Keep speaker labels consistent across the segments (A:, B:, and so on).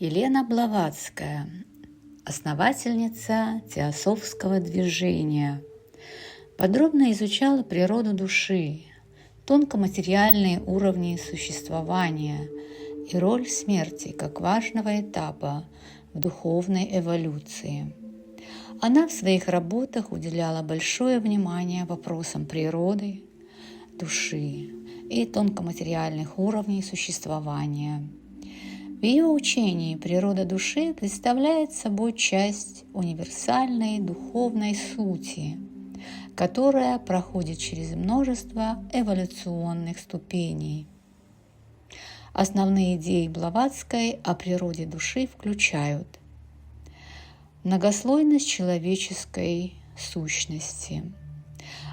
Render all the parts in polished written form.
A: Елена Блаватская, основательница теософского движения, подробно изучала природу души, тонкоматериальные уровни существования и роль смерти как важного этапа в духовной эволюции. Она в своих работах уделяла большое внимание вопросам природы, души и тонкоматериальных уровней существования. В ее учении природа души представляет собой часть универсальной духовной сути, которая проходит через множество эволюционных ступеней. Основные идеи Блаватской о природе души включают многослойность человеческой сущности.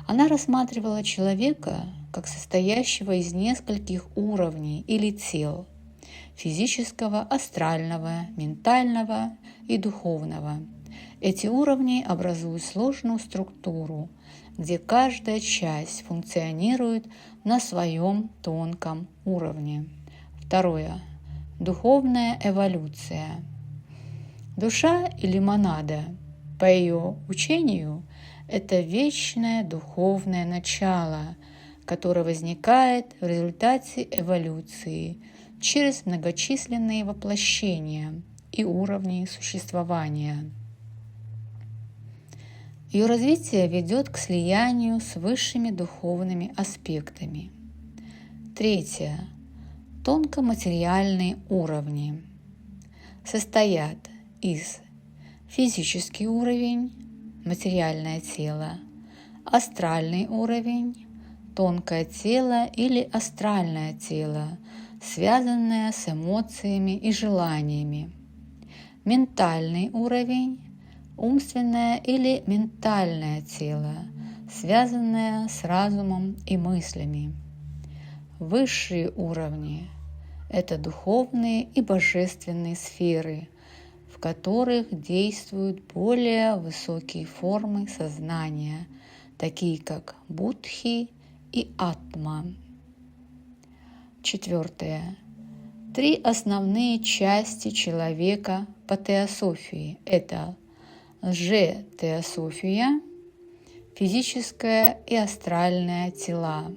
A: Она рассматривала человека как состоящего из нескольких уровней или тел – физического, астрального, ментального и духовного. Эти уровни образуют сложную структуру, где каждая часть функционирует на своем тонком уровне. Второе. Духовная эволюция. Душа или монада, по ее учению, это вечное духовное начало, которое возникает в результате эволюции через многочисленные воплощения и уровни существования. Ее развитие ведет к слиянию с высшими духовными аспектами. Третье. Тонкоматериальные уровни состоят из физический уровень, материальное тело, астральный уровень, тонкое тело или астральное тело, связанное с эмоциями и желаниями, ментальный уровень, умственное или ментальное тело, связанное с разумом и мыслями. Высшие уровни – это духовные и божественные сферы, в которых действуют более высокие формы сознания, такие как будхи и атма. Четвертое. Три основные части человека по теософии – это лже-теософия, физическое и астральное тела,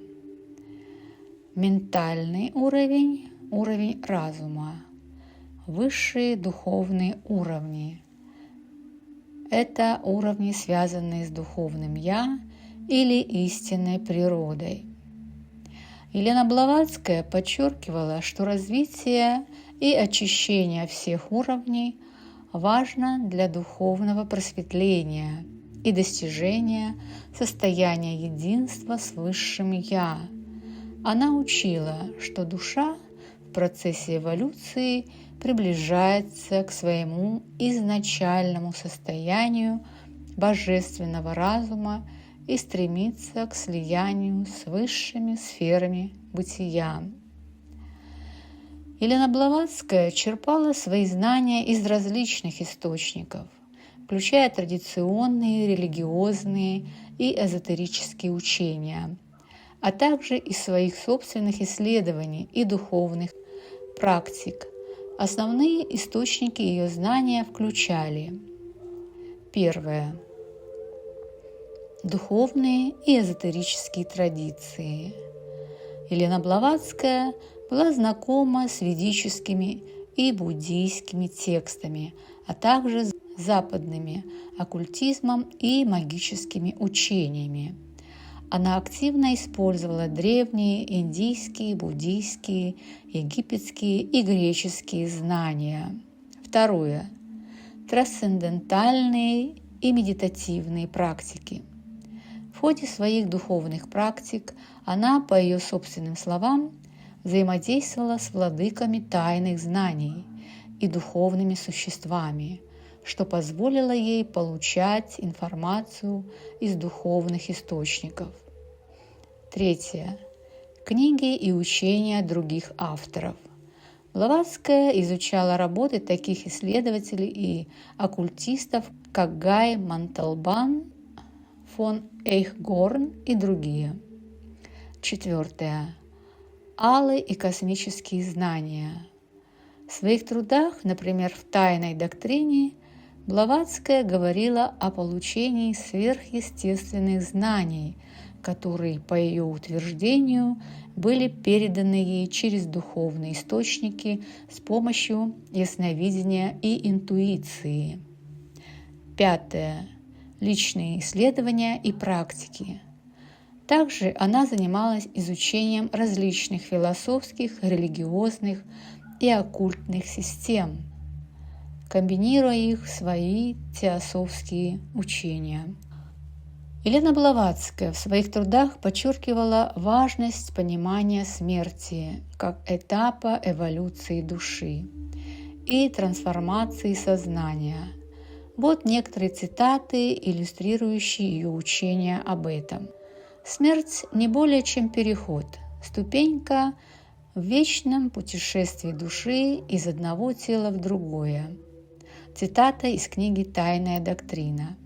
A: ментальный уровень, уровень разума, высшие духовные уровни – это уровни, связанные с духовным «я» или истинной природой. Елена Блаватская подчеркивала, что развитие и очищение всех уровней важно для духовного просветления и достижения состояния единства с Высшим «Я». Она учила, что душа в процессе эволюции приближается к своему изначальному состоянию божественного разума и стремится к слиянию с высшими сферами бытия. Елена Блаватская черпала свои знания из различных источников, включая традиционные, религиозные и эзотерические учения, а также из своих собственных исследований и духовных практик. Основные источники ее знания включали: первое. Духовные и эзотерические традиции. Елена Блаватская была знакома с ведическими и буддийскими текстами, а также с западными оккультизмом и магическими учениями. Она активно использовала древние индийские, буддийские, египетские и греческие знания. Второе. Трансцендентальные и медитативные практики. В ходе своих духовных практик она, по ее собственным словам, взаимодействовала с владыками тайных знаний и духовными существами, что позволило ей получать информацию из духовных источников. Третье. Книги и учения других авторов. Блаватская изучала работы таких исследователей и оккультистов, как Гай Монталбан, фон Эйхгорн и другие. Четвертое. Аллы и космические знания. В своих трудах, например, в «Тайной доктрине», Блаватская говорила о получении сверхъестественных знаний, которые, по ее утверждению, были переданы ей через духовные источники с помощью ясновидения и интуиции. 5. Личные исследования и практики. Также она занималась изучением различных философских, религиозных и оккультных систем, комбинируя их в свои теософские учения. Елена Блаватская в своих трудах подчеркивала важность понимания смерти как этапа эволюции души и трансформации сознания. Вот некоторые цитаты, иллюстрирующие ее учение об этом. «Смерть не более чем переход, ступенька в вечном путешествии души из одного тела в другое». Цитата из книги «Тайная доктрина».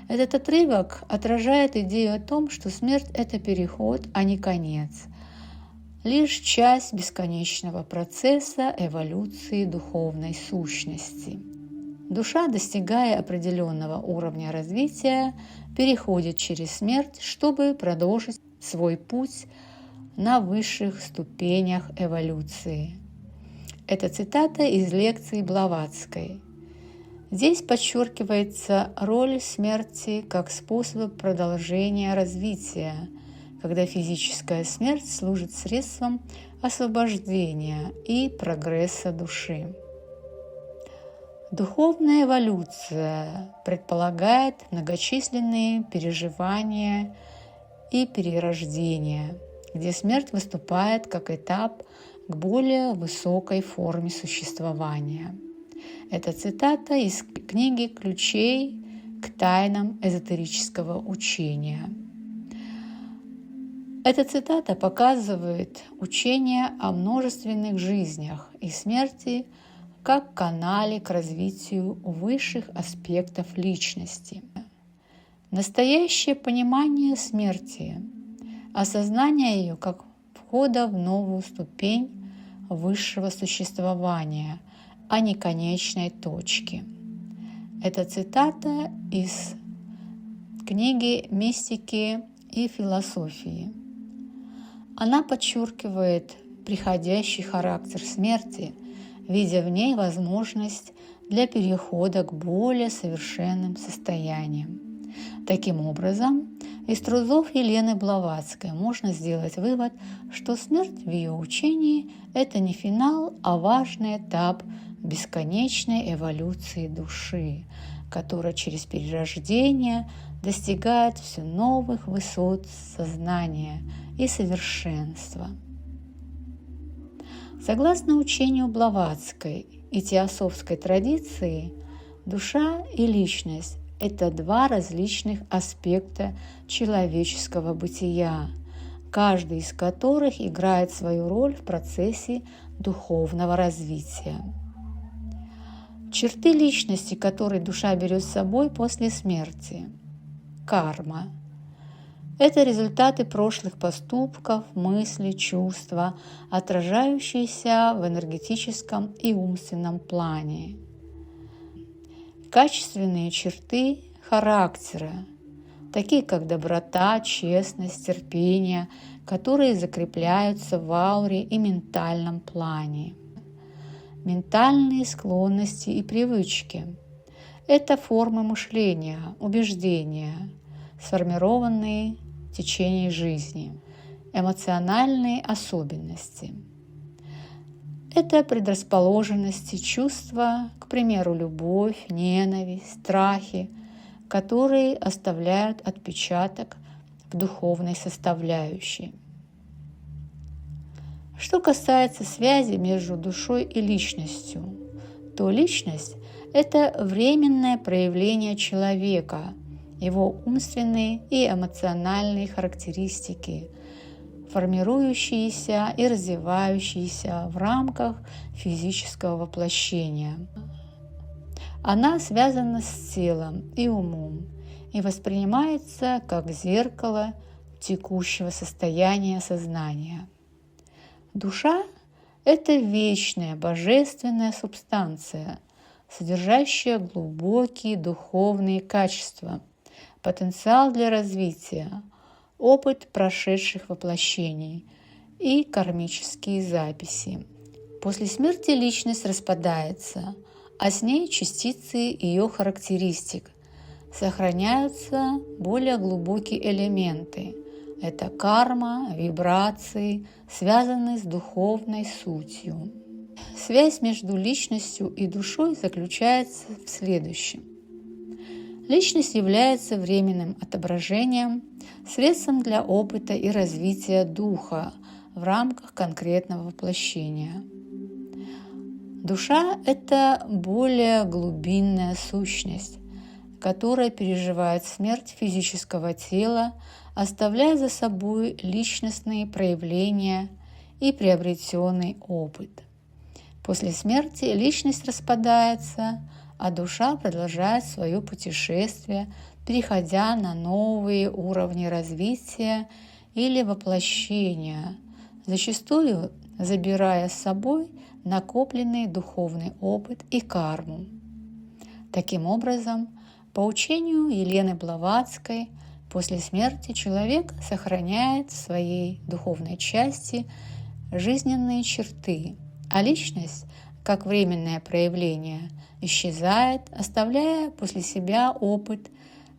A: Этот отрывок отражает идею о том, что смерть – это переход, а не конец, лишь часть бесконечного процесса эволюции духовной сущности. Душа, достигая определенного уровня развития, переходит через смерть, чтобы продолжить свой путь на высших ступенях эволюции. Это цитата из лекции Блаватской. Здесь подчеркивается роль смерти как способа продолжения развития, когда физическая смерть служит средством освобождения и прогресса души. Духовная эволюция предполагает многочисленные переживания и перерождения, где смерть выступает как этап к более высокой форме существования. Это цитата из книги «Ключей к тайнам эзотерического учения». Эта цитата показывает учение о множественных жизнях и смерти как канале к развитию высших аспектов личности. Настоящее понимание смерти, осознание ее как входа в новую ступень высшего существования, а не конечной точки. Это цитата из книги «Мистики и философии». Она подчеркивает приходящий характер смерти, видя в ней возможность для перехода к более совершенным состояниям. Таким образом, из трудов Елены Блаватской можно сделать вывод, что смерть в ее учении – это не финал, а важный этап бесконечной эволюции души, которая через перерождение достигает все новых высот сознания и совершенства. Согласно учению Блаватской и теософской традиции, душа и личность – это два различных аспекта человеческого бытия, каждый из которых играет свою роль в процессе духовного развития. Черты личности, которые душа берет с собой после смерти. Карма. Это результаты прошлых поступков, мыслей, чувства, отражающиеся в энергетическом и умственном плане. Качественные черты характера, такие как доброта, честность, терпение, которые закрепляются в ауре и ментальном плане. Ментальные склонности и привычки – это формы мышления, убеждения, сформированные в течение жизни. Эмоциональные особенности – это предрасположенности, чувства, к примеру, любовь, ненависть, страхи, которые оставляют отпечаток в духовной составляющей. Что касается связи между душой и личностью, то личность – это временное проявление человека, его умственные и эмоциональные характеристики, формирующиеся и развивающиеся в рамках физического воплощения. Она связана с телом и умом и воспринимается как зеркало текущего состояния сознания. Душа – это вечная божественная субстанция, содержащая глубокие духовные качества, потенциал для развития, опыт прошедших воплощений и кармические записи. После смерти личность распадается, а с ней частицы ее характеристик. Сохраняются более глубокие элементы. Это карма, вибрации, связанные с духовной сутью. Связь между личностью и душой заключается в следующем. Личность является временным отображением, средством для опыта и развития духа в рамках конкретного воплощения. Душа – это более глубинная сущность, которая переживает смерть физического тела, оставляя за собой личностные проявления и приобретенный опыт. После смерти личность распадается, а душа продолжает свое путешествие, переходя на новые уровни развития или воплощения, зачастую забирая с собой накопленный духовный опыт и карму. Таким образом, по учению Елены Блаватской, после смерти человек сохраняет в своей духовной части жизненные черты, а личность, как временное проявление, исчезает, оставляя после себя опыт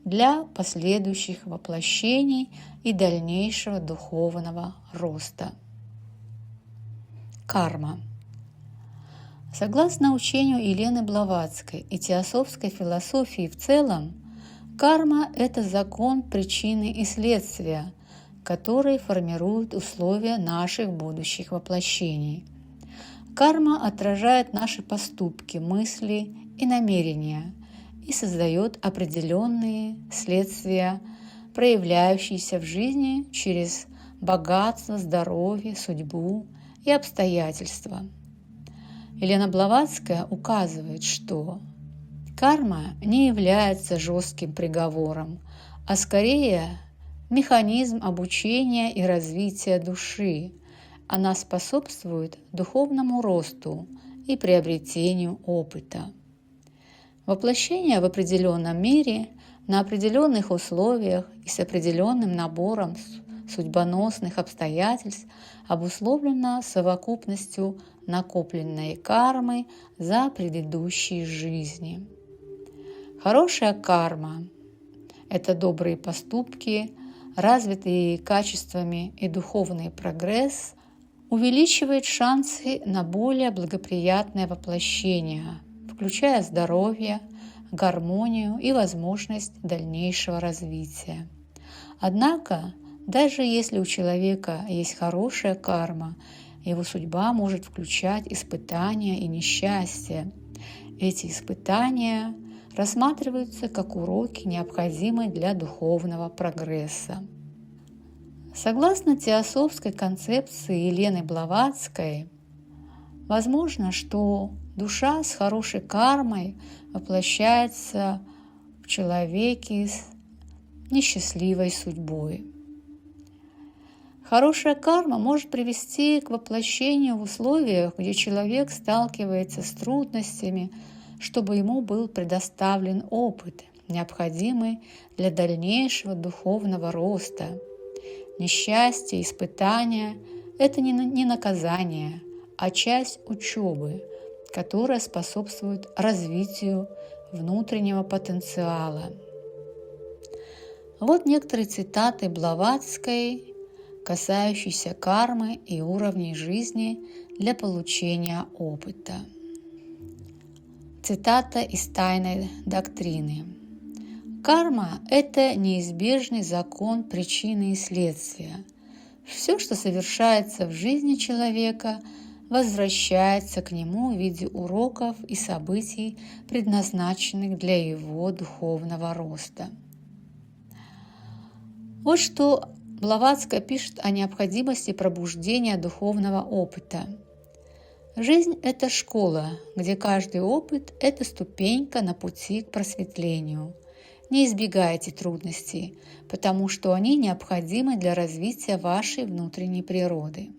A: для последующих воплощений и дальнейшего духовного роста. Карма. Согласно учению Елены Блаватской и теософской философии в целом, карма – это закон причины и следствия, которые формируют условия наших будущих воплощений. Карма отражает наши поступки, мысли и намерения и создает определенные следствия, проявляющиеся в жизни через богатство, здоровье, судьбу и обстоятельства. Елена Блаватская указывает, что карма не является жестким приговором, а скорее механизм обучения и развития души. Она способствует духовному росту и приобретению опыта. Воплощение в определенном мире, на определенных условиях и с определенным набором судьбоносных обстоятельств обусловлено совокупностью накопленной кармы за предыдущие жизни. Хорошая карма – это добрые поступки, развитые качествами и духовный прогресс увеличивает шансы на более благоприятное воплощение, включая здоровье, гармонию и возможность дальнейшего развития. Однако, даже если у человека есть хорошая карма, его судьба может включать испытания и несчастья. Эти испытания рассматриваются как уроки, необходимые для духовного прогресса. Согласно теософской концепции Елены Блаватской, возможно, что душа с хорошей кармой воплощается в человеке с несчастливой судьбой. Хорошая карма может привести к воплощению в условиях, где человек сталкивается с трудностями, чтобы ему был предоставлен опыт, необходимый для дальнейшего духовного роста. Несчастье, испытания – это не наказание, а часть учебы, которая способствует развитию внутреннего потенциала. Вот некоторые цитаты Блаватской, касающиеся кармы и уровней жизни для получения опыта. Цитата из «Тайной доктрины». Карма – это неизбежный закон причины и следствия. Все, что совершается в жизни человека, возвращается к нему в виде уроков и событий, предназначенных для его духовного роста. Вот что Блаватская пишет о необходимости пробуждения духовного опыта. Жизнь – это школа, где каждый опыт – это ступенька на пути к просветлению. Не избегайте трудностей, потому что они необходимы для развития вашей внутренней природы.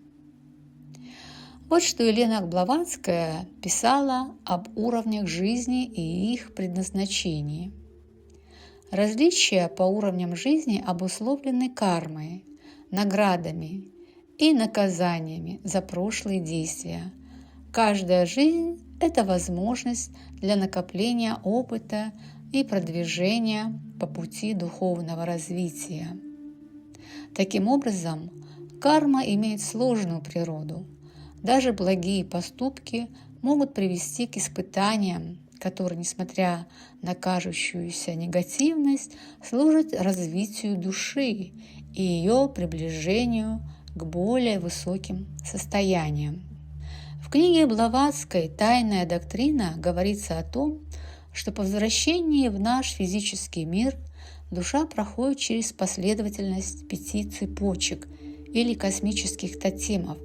A: Вот что Елена Блаватская писала об уровнях жизни и их предназначении. Различия по уровням жизни обусловлены кармой, наградами и наказаниями за прошлые действия. Каждая жизнь – это возможность для накопления опыта и продвижения по пути духовного развития. Таким образом, карма имеет сложную природу. Даже благие поступки могут привести к испытаниям, которые, несмотря на кажущуюся негативность, служат развитию души и ее приближению к более высоким состояниям. В книге Блаватской «Тайная доктрина» говорится о том, что по возвращении в наш физический мир душа проходит через последовательность 5 цепочек или космических тотемов,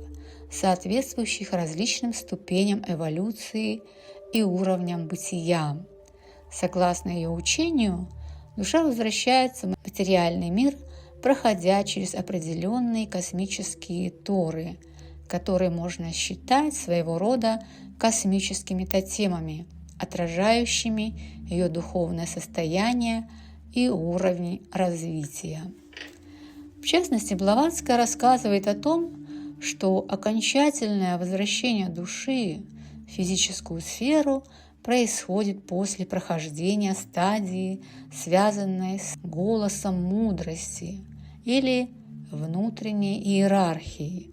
A: соответствующих различным ступеням эволюции и уровням бытия. Согласно ее учению, душа возвращается в материальный мир, проходя через определенные космические торы, которые можно считать своего рода космическими тотемами, отражающими ее духовное состояние и уровни развития. В частности, Блаватская рассказывает о том, что окончательное возвращение души в физическую сферу происходит после прохождения стадии, связанной с голосом мудрости или внутренней иерархии,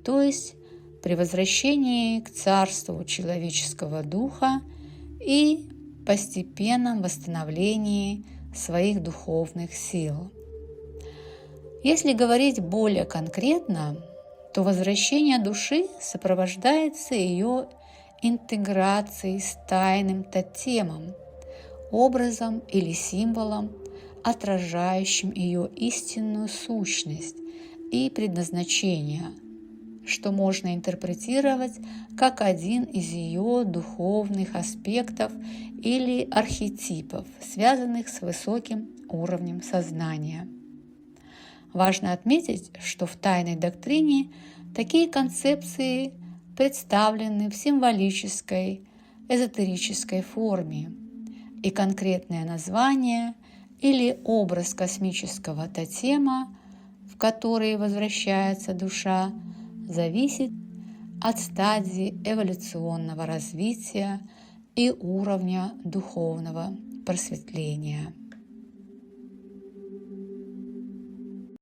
A: то есть при возвращении к царству человеческого духа и постепенном восстановлении своих духовных сил. Если говорить более конкретно, то возвращение души сопровождается ее интеграцией с тайным тотемом, образом или символом, отражающим ее истинную сущность и предназначение, что можно интерпретировать как один из ее духовных аспектов или архетипов, связанных с высоким уровнем сознания. Важно отметить, что в тайной доктрине такие концепции представлены в символической, эзотерической форме, и конкретное название или образ космического тотема, в который возвращается душа, зависит от стадии эволюционного развития и уровня духовного просветления.